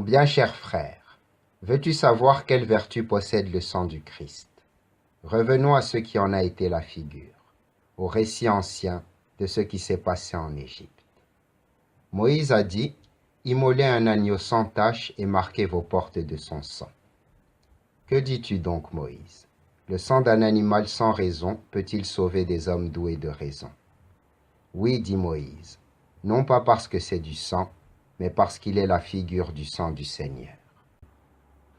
bien cher frère, veux-tu savoir quelle vertu possède le sang du Christ? Revenons à ce qui en a été la figure, au récit ancien de ce qui s'est passé en Égypte. Moïse a dit, « Immolez un agneau sans tache et marquez vos portes de son sang. » Que dis-tu donc, Moïse? Le sang d'un animal sans raison peut-il sauver des hommes doués de raison? Oui, dit Moïse, non pas parce que c'est du sang, mais parce qu'il est la figure du sang du Seigneur.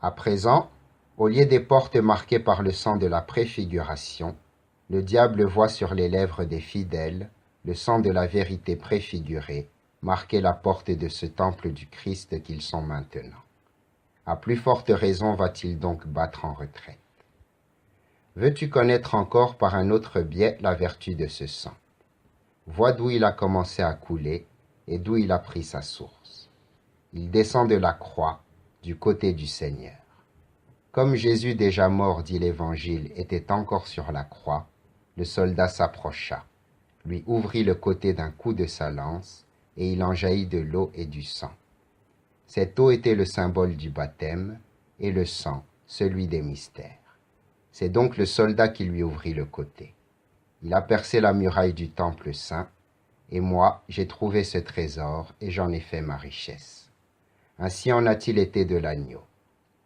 À présent, au lieu des portes marquées par le sang de la préfiguration, le diable voit sur les lèvres des fidèles le sang de la vérité préfigurée, marquer la porte de ce temple du Christ qu'ils sont maintenant. À plus forte raison va-t-il donc battre en retraite. Veux-tu connaître encore par un autre biais la vertu de ce sang? Vois d'où il a commencé à couler et d'où il a pris sa source. Il descend de la croix, du côté du Seigneur. Comme Jésus déjà mort, dit l'Évangile, était encore sur la croix, le soldat s'approcha, lui ouvrit le côté d'un coup de sa lance, et il en jaillit de l'eau et du sang. Cette eau était le symbole du baptême, et le sang, celui des mystères. C'est donc le soldat qui lui ouvrit le côté. Il a percé la muraille du temple saint, et moi, j'ai trouvé ce trésor, et j'en ai fait ma richesse. Ainsi en a-t-il été de l'agneau.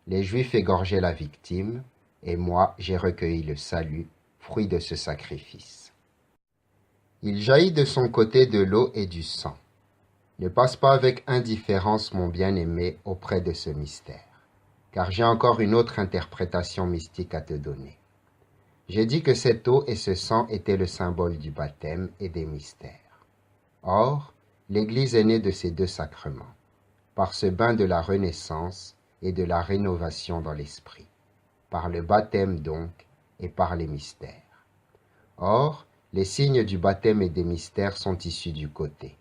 Les Juifs égorgeaient la victime, et moi, j'ai recueilli le salut, fruit de ce sacrifice. Il jaillit de son côté de l'eau et du sang. Ne passe pas avec indifférence, mon bien-aimé, auprès de ce mystère, car j'ai encore une autre interprétation mystique à te donner. J'ai dit que cette eau et ce sang étaient le symbole du baptême et des mystères. Or, l'Église est née de ces deux sacrements, par ce bain de la renaissance et de la rénovation dans l'esprit, par le baptême donc et par les mystères. Or, les signes du baptême et des mystères sont issus du côté.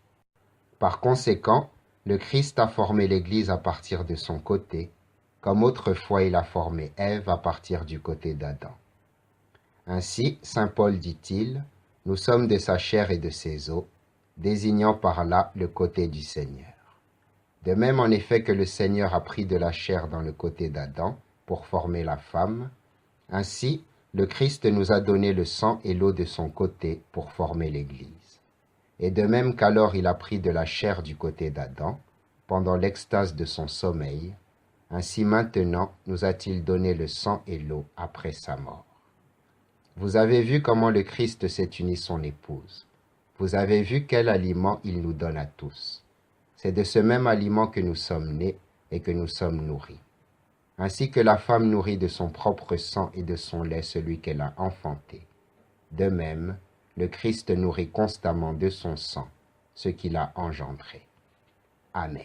Par conséquent, le Christ a formé l'Église à partir de son côté, comme autrefois il a formé Ève à partir du côté d'Adam. Ainsi, saint Paul dit-il, nous sommes de sa chair et de ses os, désignant par là le côté du Seigneur. De même en effet que le Seigneur a pris de la chair dans le côté d'Adam pour former la femme, ainsi le Christ nous a donné le sang et l'eau de son côté pour former l'Église. Et de même qu'alors il a pris de la chair du côté d'Adam, pendant l'extase de son sommeil, ainsi maintenant nous a-t-il donné le sang et l'eau après sa mort. Vous avez vu comment le Christ s'est uni son épouse. Vous avez vu quel aliment il nous donne à tous. C'est de ce même aliment que nous sommes nés et que nous sommes nourris. Ainsi que la femme nourrit de son propre sang et de son lait celui qu'elle a enfanté. De même, le Christ nourrit constamment de son sang ce qu'il a engendré. Amen.